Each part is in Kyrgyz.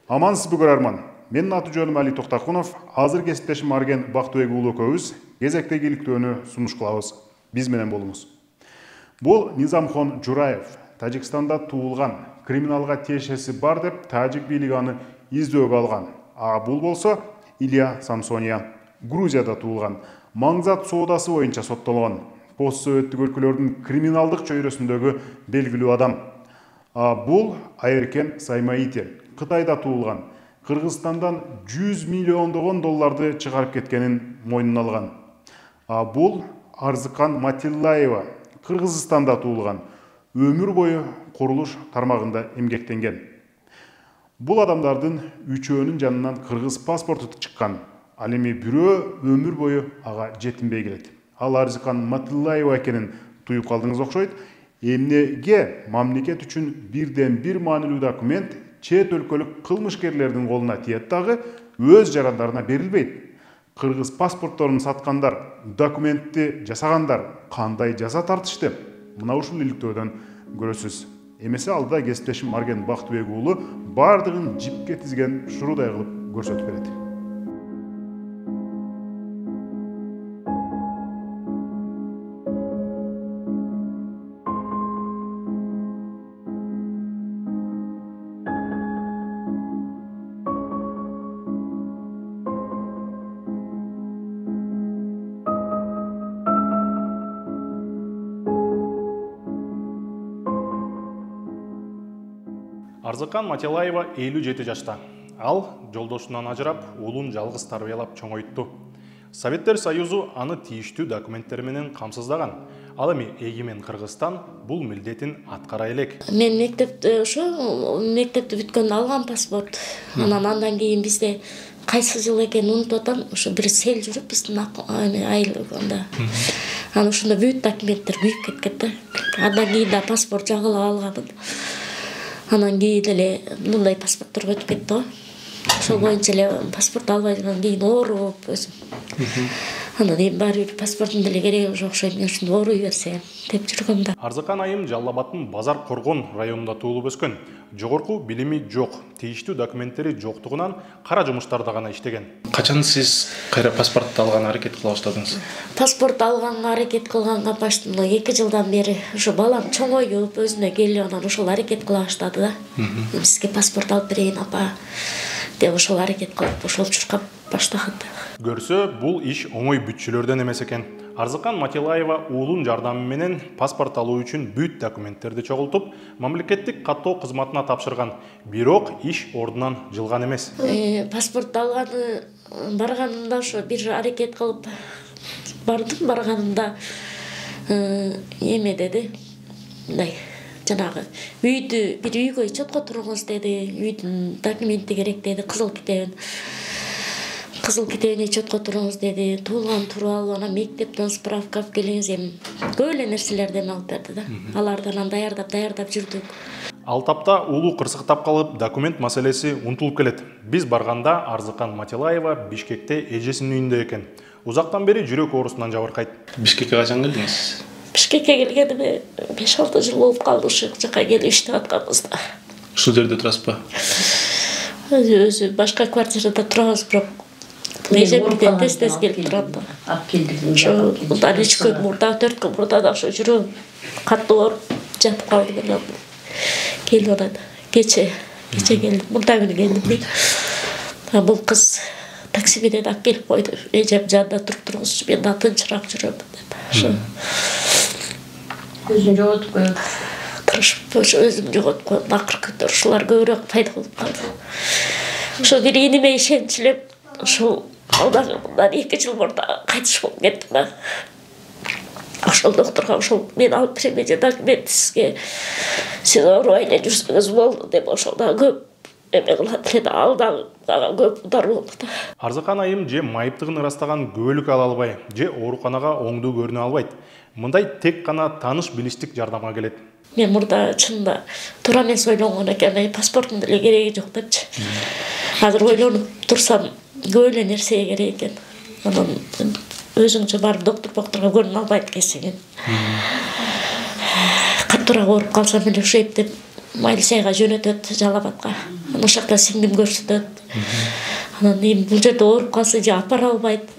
Амансыз көрөрман. Менин аты жөнүм Али Токтакунов. Азыр кесиптешим Арген Бактыбек уулу экөөбүз кезектеги иликтөөнү сунуш кылабыз. Биз менен болуңуз. Бул Низамхон Жураев Тажикстанда туулган, криминалга тиешеси бар деп тажик бийлиги аны издөөгө алган. А бул болсо Илья Самсония Грузияда туулган, маңзат соодасы боюнча соттолгон, постсоветтик өлкөлөрдүн криминалдык чөйрөсүндөгү белгилүү адам. А бул Айеркен Саймаити Кытайда туулган, Кыргызстандан 100 миллиондогон долларды чыгарып кеткенин мойнуна алган. А бул Арзыкан Матиллаева Кыргызстанда туулган, өмүр бою курулуш тармагында эмгектенген. Бул адамдардын үчөөнүн жанынан кыргыз паспорту чыккан. Ал эми бирөө өмүр бою ага жетинбей келет. Ал Арзыкан Матиллаева экенин туюп калдыңыз окшойт. Эмнеге мамлекет үчүн бирден бир маанилүү документ чет өлкөлүк кылмышкерлердин колуна тиет дагы өз жарандарына берилбейт. Кыргыз паспортторун саткандар, документти жасагандар кандай жаза тартышты? Мына ушул иликтөөдөн көрөсүз. Эмесе алда кесиптешим Арген Бактыбек уулу бардыгын жипке тизген шурудай кылып көрсөтүп берет. Арзыкан Матиллаева 57 жашта. Ал жолдошунан ажырап, уулун жалгыз тарбиялап чоңойтtu. Советтер Союзу аны тийиштүү документтер менен камсыздаган. Ал эми эгемен Кыргызстан бул милдетин аткара элек. Мен мектепте бүткөндө алган паспорт. Андан кийин бизде кайсы жыл экенин унутуп атам, ошо бир сел жүрүп биздин айылында. Анан ошондо бүт документтер күйүп кеткен да. Андан кийин да паспорт жагылып алганмын. Анан кийин эле мындай паспорттор өтүп кетти го. Ошол боюнча эле паспорт албайдан кийин ооруп өзүм. Анан эми баары бир паспорттун деле кереги жок, ошо мен ушунду ооруй берсем деп жүргөм да. Арзыкан айым Жалал Абадтын Базар Коргон районунда туулуп өскөн. Жогорку билими жок, тийиштүү документтери жоктугунан кара жумуштарда гана иштеген. Качан сиз кайра паспорт алганга аракет кыла баштадыңыз? Паспорт алганга аракет кылганга баштап 2 жылдан бери ошо балам чоңоюп өзүнө келип, анан ошол аракет кыла баштады да. Сизге паспорт алып берейин апа деп ошол аракет кылып, ошол чуркап баштаган. Көрсө, бул иш оңой бүтчүлөрдөн эмес экен. Арзыкан Матиллаева уулун жардамы менен паспорт алуу үчүн бүт документтерди чогултуп, мамлекеттик каттоо кызматына тапшырган. Бирок иш ордунан жылган эмес. Паспорт алганы барганымда ошо бир аракет кылып барганымда эме деди. Мындай жанагы үйдү бир үйгө четко туруңуз деди. Үйдүн документи керек деди, кызыл китебине четко туруңуз деди. Туулган тууралуу, анан мектептен справка алып келиңиз, эми көп эле нерселерден алып берди да. Алардан даярдап жүрдүк. Ал тапта уулу кырсыктап калып, документ маселеси унутулуп келет. Биз барганда Арзыкан Матиллаева Бишкекте эжесинин үйүндө экен. Узактан бери жүрөк оорусунан жабыркайт. Бишкекке качан келдиңиз? Бишкекке келгениме 5-6 жыл болуп калды, ушул жака келип иштеп атканыбызда. Ушул жерде турасызбы? Өзү башка квартирада турабыз, бирок эжемден тез келип турат да. Ошо мындан 3 күн мурда, 4 күн мурда да ошо жүрөм катуу ооруп жатып калдым эле. Келип атат. Кече келдим, мурда күнү келдим. Бул кыз такси менен алып келип койду. Эжем жанында туруңузчу, мен тынчыраак жүрөм деп. Ошо өзүн жоготуп коюп, тырышып өзүм жоготуп коюп, акыркы күндө ушулар көбүрөөк пайда болуп калды. Ошо бир иниме ишенчилеп, ошол алдагындан 2 жыл мурда кайтыш болуп кетти да. Ошол доктурга ошол мен алып берем эже документ сизге, сиз оорубай эле жүрсөңүз болду деп ошол да көп эме кылат эле да, алдан көп удар болду да. Арзыкан айым же майыптыгын ырастаган көбөлүк ала албай, же ооруканага оңдуу көрүнө албайт. Мындай тек гана тааныш билиштик жардамга келет. Мен мурда чынында туура эмес ойлонгон экен, паспорттун деле кереги жок депчи. Азыр ойлонуп турсам, көп эле нерсеге керек экен. Анан өзүңчө барып докторго көрүнө албайт экенсиң. Каттуураак ооруп калсам эле ушу эптеп Майлисайга жөнөтөт Жалал Абадка. Ошол жакта сиңдим көрсөтөт. Анан бул жерде ооруп калса же апара албайт.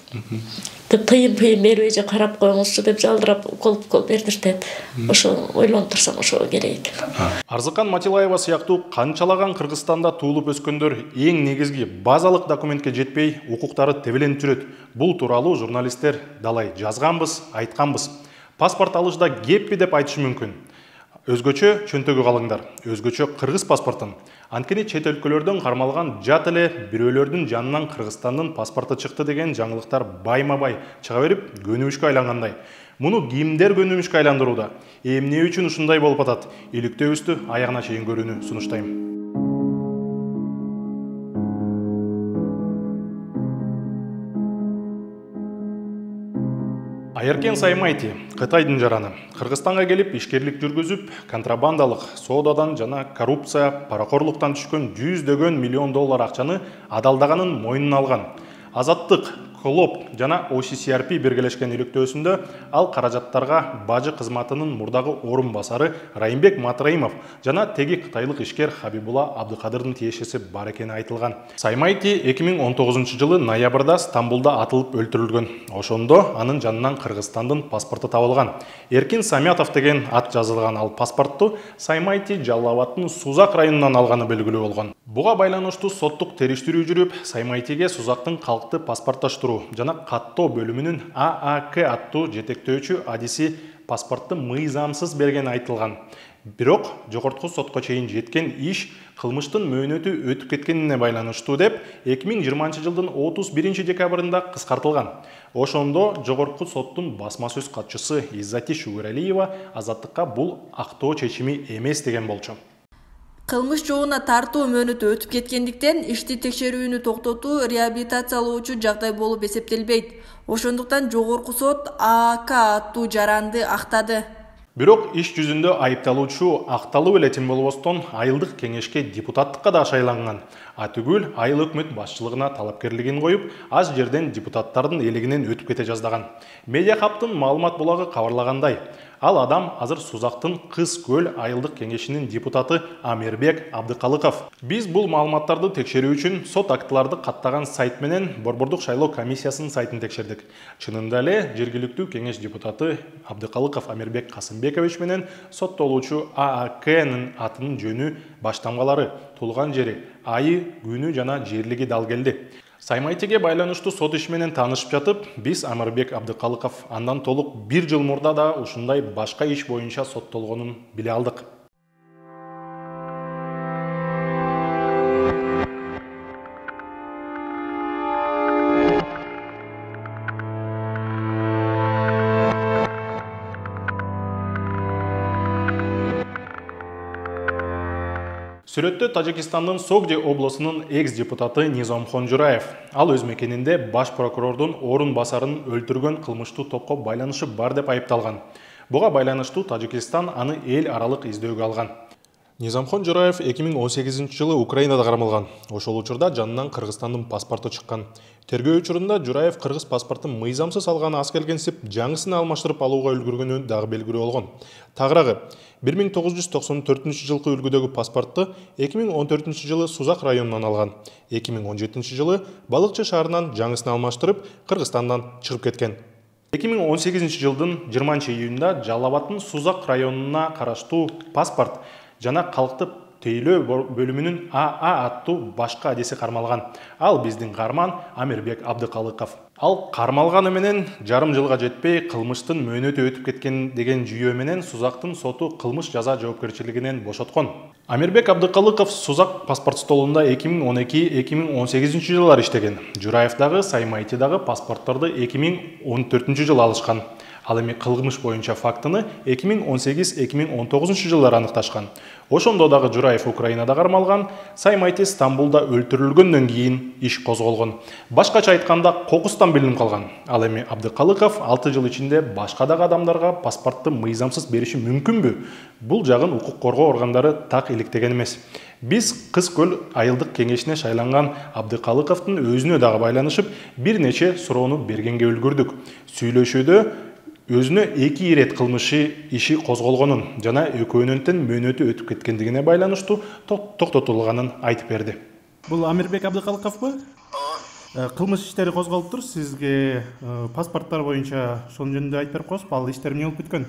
Деп тыйын бербей же карап коюңузчу деп жалдырап укол бердиртет. Ошо ойлонуп турсам ошо керек. Арзыкан Матилаева сыяктуу канчалаган Кыргызстанда туулуп өскөндөр эң негизги базалык документке жетпей укуктары тебеленип жүрөт. Бул тууралуу журналисттер далай жазганбыз, айтканбыз. Паспорт алышда кеппи деп айтышы мүмкүн. Өзгөчө чөнтөгү калыңдар, өзгөчө кыргыз паспортун. Анткени чет өлкөлөрдөн кармалган жат эле бирөөлөрдүн жанынан Кыргызстандын паспорту чыкты деген жаңылыктар байма-бай чыга берип, көнүмүшкө айлангандай. Муну кимдер көнүмүшкө айландырууда? Эмне үчүн ушундай болуп атат? Иликтөөбүздү аягына чейин көрүүнү сунуштайм. Айеркен Саймайти, Кытайдын жараны, Кыргызстанга келип ишкерлик жүргүзүп, контрабандалык, соодадан жана коррупция, паракорлуктан түшкөн $100 миллион акчаны адалдаганын мойнуна алган. Азаттык, Клоп жана OCCRP биргелешкен иликтөөсүндө ал каражаттарга бажы кызматынын мурдагы орун басары Райымбек Матраимов жана теги кытайлык ишкер Хабибулла Абдыкадырдын тиешеси бар экени айтылган. Саймайти 2019-жылы ноябрда Стамбулда атылып өлтүрүлгөн. Ошондо анын жанынан Кыргызстандын паспорту табылган. Эркин Самятов деген ат жазылган ал паспортту Саймайти Жалал Абадтын Сузак районунан алганы белгилүү болгон. Буга байланыштуу соттук териштирүү жүрүп, Саймайтиге Сузактын калкты паспорттоштуруу жана каттоо бөлүмүнүн ААК аттуу жетектөөчү адиси паспортты мыйзамсыз берген айтылган. Бирок жогорку сотко чейин жеткен иш кылмыштын мөөнөтү өтүп кеткенине байланыштуу деп 2020-жылдын 31 декабрында кыскартылган. Ошондо жогорку соттун басма сөз катчысы Иззати Шүгүралиева азаттыкка бул актоо чечими эмес деген болчу. Кылмыш жоона тартуу мөөнөтү өтүп кеткендиктен ишти текшерүүнү токтотуу реабилитациялоочу жагдай болуп эсептелбейт. Ошондуктан жогорку сот ААК аттуу жаранды актады. Бирок иш жүзүндө айыпталуучу акталып элетин болбостон айылдык кеңешке депутаттыкка да шайланган. Атүгүл айыл өкмөт башчылыгына талапкерлигин коюп, аз жерден депутаттардын элегинен өтүп кете жаздаган. Медиа хаптын маалымат булагы кабарлагандай, ал адам азыр Сузактын Кыз көл айылдык кеңешинин депутаты Амирбек Абдыкалыков. Биз бул маалыматтарды текшерүү үчүн сот актыларды каттаган сайт менен Борбордук шайлоо комиссиясынын сайтын текшердик. Чынында эле жергиликтүү кеңеш депутаты Абдыкалыков Амирбек Касымбекович менен соттолуучу ААКнын атынын жөнү, баштамгалары, туулган жери, айы, күнү жана жерлиги дал келди. Саймайтиге байланыштуу сот иш менен таанышып жатып, биз Амирбек Абдыкалыков андан толук 1 жыл мурда да ушундай башка иш боюнча соттолгонун биле алдык. Сүрөттө Тажикстандын Согди облусунун экс-депутаты Низамхон Жураев. Ал өз мекенинде баш прокурордун орун басарын өлтүргөн кылмыштуу топко байланышы бар деп айыпталган. Буга байланыштуу Тажикстан аны эл аралык издөөгө алган. Низамхон Жураев 2018-жылы Украинада кармалган. Ошол учурда жанынан Кыргызстандын паспорту чыккан. Тергөө учурунда Жураев кыргыз паспортун мыйзамсыз алганы аз келгенсип, жаңысын алмаштырып алууга үлгүргөнү дагы белгилүү болгон. Тагыраагы 1994-жылкы үлгүдөгү паспортты 2014-жылы Сузак районунан алган. 2017-жылы Балыкчы шаарынан жаңысын алмаштырып, Кыргызстандан чыгып кеткен. 2018-жылдын 20-июнда Жалал Абадтын Сузак районуна караштуу паспорт жана калкты тейлөө бөлүмүнүн АА аттуу башка адиси кармалган. Ал биздин карман Амирбек Абдыкалыков. Ал кармалганы менен жарым жылга жетпей кылмыштын мөөнөтү өтүп кеткен деген жүйөө менен Сузактын соту кылмыш жаза жоопкерчилигинен бошоткон. Амирбек Абдыкалыков Сузак паспорт столунда 2012-2018 жылдар иштеген. Жураев дагы Саймайти дагы паспортторду 2014 жылы алышкан. Ал эми кылмыш боюнча фактыны 2018-2019 жылдары аныкташкан. Ошондо дагы Жураев Украинада кармалган, Саймайти Стамбулда өлтүрүлгөндөн кийин иш козголгон. Башкача айтканда кокустан билинип калган. Ал эми Абдыкалыков 6 жыл ичинде башка дагы адамдарга паспортту мыйзамсыз бериши мүмкүнбү? Бул жагын укук коргоо органдары так иликтеген эмес. Биз Кыз көл айылдык кеңешине шайланган Абдыкалыковдун өзүнө дагы байланышып, бир нече суроону бергенге үлгүрдүк. Сүйлөшүүдө өзүнө 2 ирет кылмышы иши козголгонун жана экөөнүн тең мөөнөтү өтүп кеткендигине байланыштуу токтотулганын айтып берди. Бул Амирбек Абдыкалыковбу? Кылмыш иштери козголуптур. Сизге паспорттор боюнча ошонун жөнүндө айтып берип коесузбу? Ал иштер эмне болуп кеткен?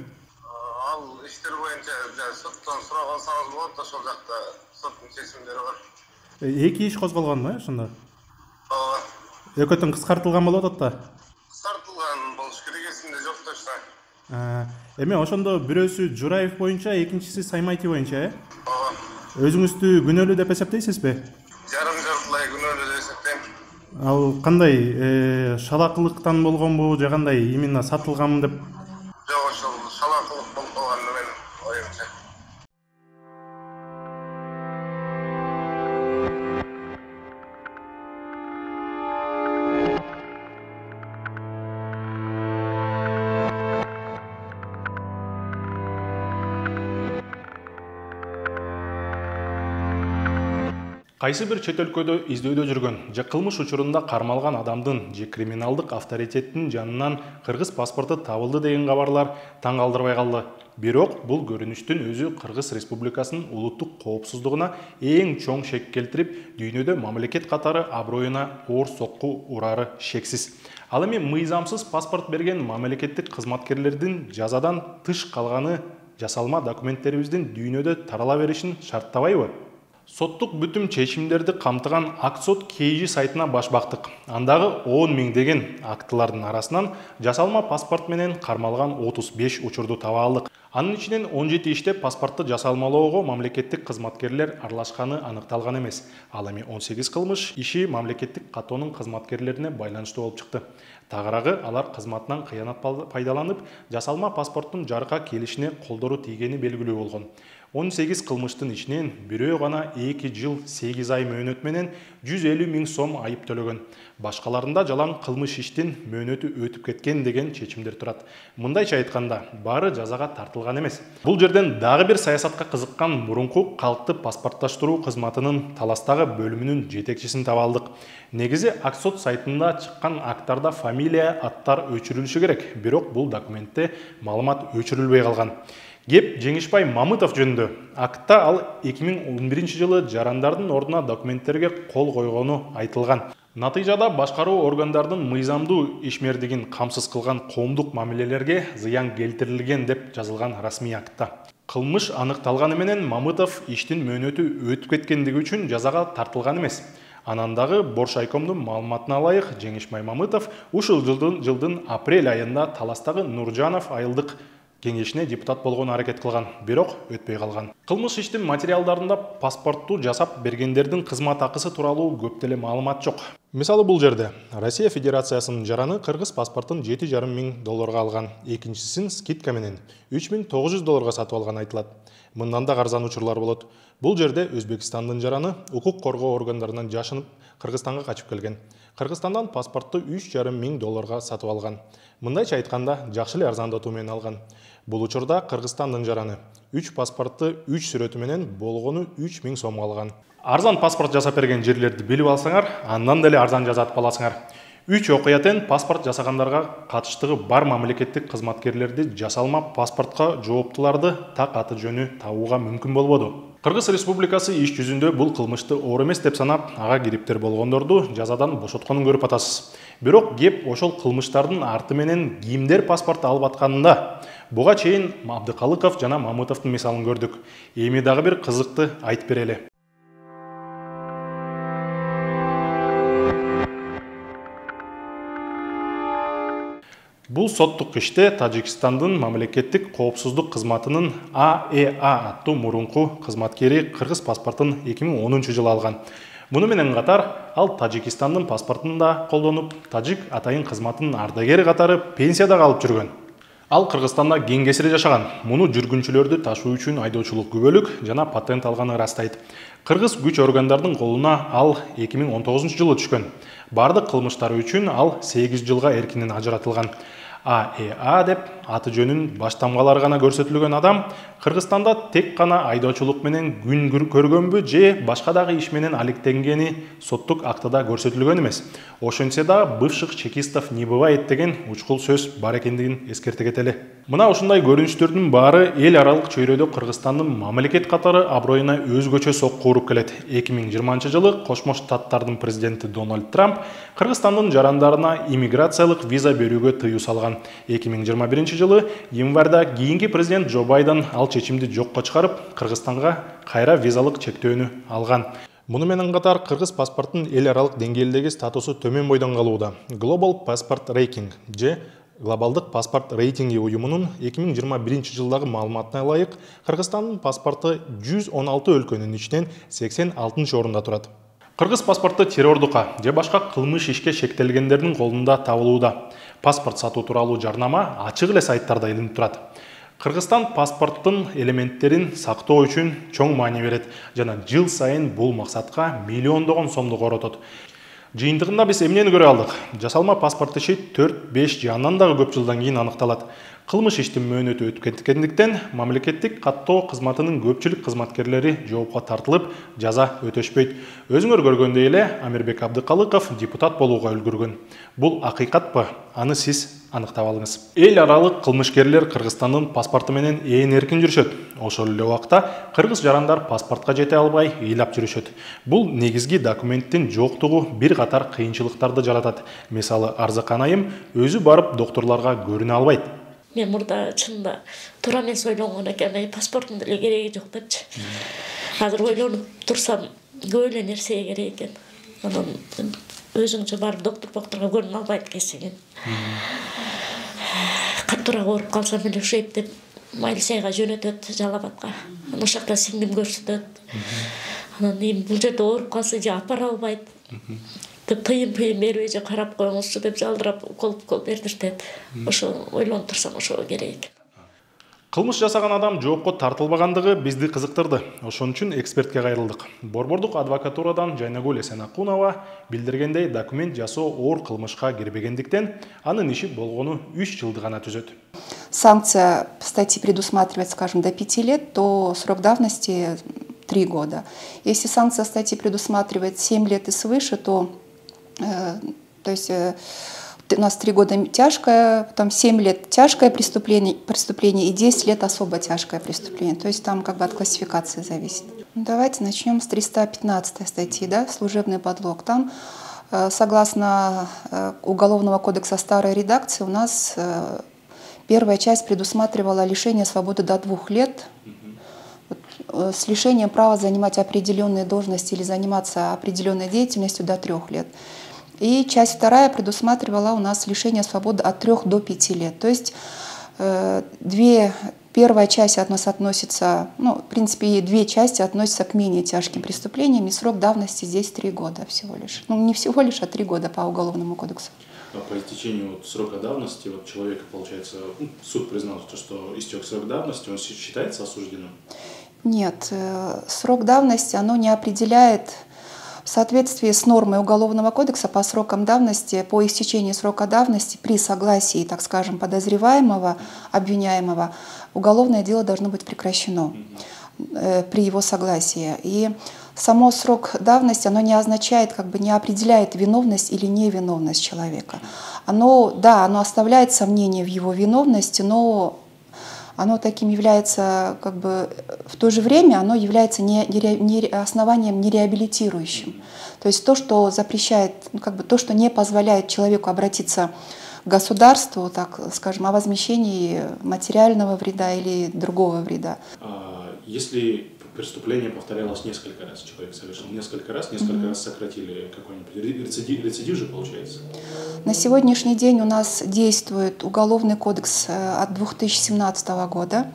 Ал иштер боюнча соттон сурап алсаңыз болот, ошол жакта соттун чечимдери бар. 2 иш козголгонбу, ошондо? Ооба. Экөө тең кыскартылган болуп атат да? Кыскартылган болуш керек, эсимде жок точно. Эми ошондо бирөөсү Жураев боюнча, экинчиси Саймайти боюнча, Ооба. Өзүңүздү күнөөлүү деп эсептейсизби? Жарым-жартылай күнөөлүү деп эсептейм. Ал кандай шалакылыктан болгонбу, же кандай именно сатылганбы деп? Жок, ошол шалакылык болуп калган менин оюмча. Кайсы бир чет өлкөдө издөөдө жүргөн же кылмыш учурунда кармалган адамдын же криминалдык авторитеттин жанынан кыргыз паспорту табылды деген кабарлар таң калтырбай калды. Бирок бул көрүнүштүн өзү Кыргыз Республикасынын улуттук коопсуздугуна эң чоң шек келтирип, дүйнөдө мамлекет катары аброюна оор сокку урары шексиз. Ал эми мыйзамсыз паспорт берген мамлекеттик кызматкерлердин жазадан тыш калганы жасалма документтерибиздин дүйнөдө тарала беришин шарттабайбы? Соттук бүтүм чечимдерди камтыган Аксот KG сайтына баш бактык. Андагы 10 миңдеген актылардын арасынан жасалма паспорт менен кармалган 35 учурду таба алдык. Анын ичинен 17 иште паспортты жасалмалоого мамлекеттик кызматкерлер аралашканы аныкталган эмес. Ал эми 18 кылмыш иши мамлекеттик катоонун кызматкерлерине байланыштуу болуп чыкты. Тагыраагы алар кызматынан кыянат пайдаланып, жасалма паспорттун жарыка келишине колдору тийгени белгилүү болгон. 18 кылмыштын ичинен бирөө гана 2 жыл 8 ай мөөнөт менен 150 миң сом айып төлөгөн. Башкаларында жалаң кылмыш иштин мөөнөтү өтүп кеткен деген чечимдер турат. Мындайча айтканда, баары жазага тартылган эмес. Бул жерден дагы бир саясатка кызыккан мурунку калкты паспортташтыруу кызматынын Таластагы бөлүмүнүн жетекчисин таба алдык. Негизи Аксот сайтында чыккан актарда фамилия, аттар өчүрүлүшү керек, бирок бул документте маалымат өчүрүлбөй калган. Геп Жеңишбай Мамытов жөнүндө. Актта ал 2011 жылы жарандардын ордуна документтерге кол койгону айтылган. Натыйжада башкаруу органдардын мыйзамдуу ишмердигин камсыз кылган коомдук мамилелерге зыян келтирилген деп жазылган расмий актта. Кылмыш аныкталганы менен Мамытов иштин мөөнөтү өтүп кеткендиги үчүн жазага тартылган эмес. Анан дагы Боршайкомдун маалыматына ылайык, Жеңишбай Мамытов ушул жылдын апрель айында Таластагы Нуржанов айылдык кеңешине депутат болгону аракет кылган, бирок өтпөй калган. Кылмыш иштин материалдарында паспортту жасап бергендердин кызмат акысы тууралуу көп деле маалымат жок. Мисалы бул жерде Россия Федерациясынын жараны кыргыз паспортун 7,5 миң долларга алган, экинчисин скидка менен 3,900 долларга сатып алган айтылат. Мындан да арзан учурлар болот. Бул жерде Өзбекстандын жараны укук коргоо органдарынан жашынып Кыргызстанга качып келген. Кыргызстандан паспортту 3,5 миң долларга сатып алган. Мындайча айтканда, жакшы эле арзандатуу менен алган. Бул учурда Кыргызстандын жараны 3 паспортты 3 сүрөтү менен болгону 3 миң сомго алган. Арзан паспорт жасап берген жерлерди билип алсаңар, андан деле арзан жазатып аласыңар. 3 окуятен паспорт жасагандарга катыштыгы бар мамлекеттик кызматкерлерди жасалма паспортко жооптуларды так аты жөнү табууга мүмкүн болбоду. Кыргыз Республикасы иш жүзүндө бул кылмышты оор эмес деп санап, ага кириптер болгондорду жазадан бошотконун көрүп атасыз. Бирок кеп ошол кылмыштардын арты менен кимдер паспорт алып атканында буга чейин Абдыкалыков жана Мамытовдун мисалын көрдүк. Эми дагы бир кызыкты айтып берели. Бул соттук иште Тажикстандын мамлекеттик коопсуздук кызматынын АЭА аттуу мурунку кызматкери кыргыз паспортун 2010 жылы алган. Муну менен катар ал Тажикстандын паспортун да колдонуп, тажик атайын кызматынын ардагери катары пенсияда калып жүргөн. Ал Кыргызстанда кеңгесире жашаган. Муну жүргүнчүлөрдү ташуу үчүн айдоочулук күбөлүк жана патент алганы ырастайт. Кыргыз күч органдардын колуна ал 2019 жылы түшкөн. Бардык кылмыштары үчүн ал 8 жылга эркинен ажыратылган. АЭА деп аты жөнүн баштамгалары гана көрсөтүлгөн адам Кыргызстанда тек гана айдоочулук менен күн көргөнбү же башка дагы иш менен алектенгени соттук актыда көрсөтүлгөн эмес. Ошентсе да бывших чекистов не бывает деген учкул сөз бар экендигин эскерте кетели. Мына ушундай көрүнүштөрдүн баары эл аралык чөйрөдө Кыргызстандын мамлекет катары аброюна өзгөчө сокку уруп келет. 2020 жылы Кошмо Штаттардын президенти Дональд Трамп Кыргызстандын жарандарына иммиграциялык виза берүүгө тыюу салган. 2021 жылы январда кийинки президент Джо Байден ал чечимди жокко чыгарып, Кыргызстанга кайра визалык чектөөнү алган. Муну менен катар кыргыз паспорттун эл аралык деңгээлдеги статусу төмөн бойдон калууда. Global Passport Ranking же Глобалдык паспорт рейтинги уюмунун 2021 жылдагы маалыматына ылайык, Кыргызстандын паспорту 116 өлкөнүн ичинен 86 орунда турат. Кыргыз паспорту террордукка же башка кылмыш ишке шектелгендердин колунда табылууда. Паспорт сатуу тууралуу жарнама ачык эле сайттарда илинип турат. Кыргызстан паспорттун элементтерин сактоо үчүн чоң маани берет жана жыл сайын бул максатка миллиондогон сомду коротот. Жыйынтыгында биз эмнени көрө алдык? Жасалма паспорт иши 4-5 же андан дагы көп жылдан кийин аныкталат. Кылмыш иштин мөөнөтү өтүп кеткендиктен мамлекеттик каттоо кызматынын көпчүлүк кызматкерлери жоопко тартылып, жаза өтөшпөйт. Өзүңөр көргөндөй эле Амирбек Абдыкалыков депутат болууга үлгүргөн. Бул акыйкатпы? Аны сиз аныктап алыңыз. Эл аралык кылмышкерлер Кыргызстандын паспорту менен ээн эркин жүрүшөт. Ошол эле убакта кыргыз жарандар паспортко жете албай ыйлап жүрүшөт. Бул негизги документтин жоктугу бир катар кыйынчылыктарды жаратат. Мисалы, Арзыкан айым өзү барып докторлорго көрүнө албайт. Мен мурда чынында туура эмес ойлонгон экен, паспорттун деле кереги жок депчи. Азыр ойлонуп турсам, көп эле нерсеге керек экен. Анан өзүңчө барып докторго көрүнө албайт экенсиң. Каттуураак ооруп калсам эле ушу эптеп Майлисайга жөнөтөт, Жалал-Абадка. Анан ошол жакта сиңдим көрсөтөт. Анан бул жерде ооруп калса же апара албайт. Тыйын бербей же карап коюңузчу деп жалдырап укол бердиртет. Ошо ойлонуп турсам ошого керек. Кылмыш жасаган адам жоопко тартылбагандыгы бизди кызыктырды. Ошон үчүн экспертке кайрылдык. Борбордук адвокатурадан Жайнагүл Эсенакунова билдиргендей, документ жасоо оор кылмышка кирбегендиктен анын иши болгону 3 жылды гана түзөт. Санкция по статье предусматривает, скажем, до 5 лет, то срок давности 3 года. Если санкция статьи предусматривает 7 лет и свыше, то есть у нас 3 года тяжкое, потом 7 лет тяжкое преступление и 10 лет особо тяжкое преступление. То есть там как бы от классификации зависит. Давайте начнем с 315 статьи, да, служебный подлог. Там, согласно Уголовного кодекса старой редакции, у нас первая часть предусматривала лишение свободы до 2 лет, с лишением права занимать определенные должности или заниматься определенной деятельностью до 3 лет. И часть вторая предусматривала у нас лишение свободы от 3 до 5 лет. То есть первая часть от нас относится, в принципе, 2 части относятся к менее тяжким преступлениям, и срок давности здесь 3 года всего лишь. Не всего лишь, а 3 года по Уголовному кодексу. А по истечению срока давности человека, получается, суд признал, что истек срок давности, он считается осужденным? Нет, срок давности оно не определяет. В соответствии с нормой Уголовного кодекса по срокам давности, по истечении срока давности при согласии, так скажем, подозреваемого, обвиняемого, уголовное дело должно быть прекращено при его согласии. И само срок давности, оно не означает, не определяет виновность или невиновность человека. Оно оставляет сомнения в его виновности, но оно таким является, в то же время оно является основанием нереабилитирующим. То есть то, что запрещает, то, что не позволяет человеку обратиться к государству, так скажем, о возмещении материального вреда или другого вреда. Если преступление повторялось несколько раз, человек совершил несколько раз сократили какой-нибудь рецидив же получается? На сегодняшний день у нас действует Уголовный кодекс от 2017 года,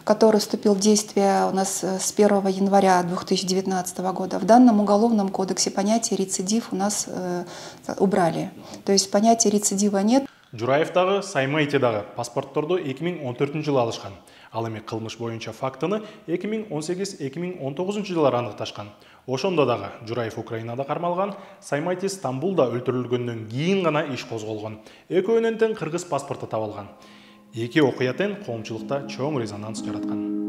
который вступил в действие у нас с 1 января 2019 года. В данном Уголовном кодексе понятие рецидив у нас убрали. То есть понятия рецидива нет. Жураев дагы, Саймайте дагы паспортторду 2014 жылы алышкан. Ал эми кылмыш боюнча фактыны 2018-2019 жылдары аныкташкан. Ошондо дагы Жураев Украинада кармалган, Саймайтис Стамбулда өлтүрүлгөндөн кийин гана иш козголгон. Экөөнүн тең кыргыз паспорту табылган. Эки окуя тең коомчулукта чоң резонанс жараткан.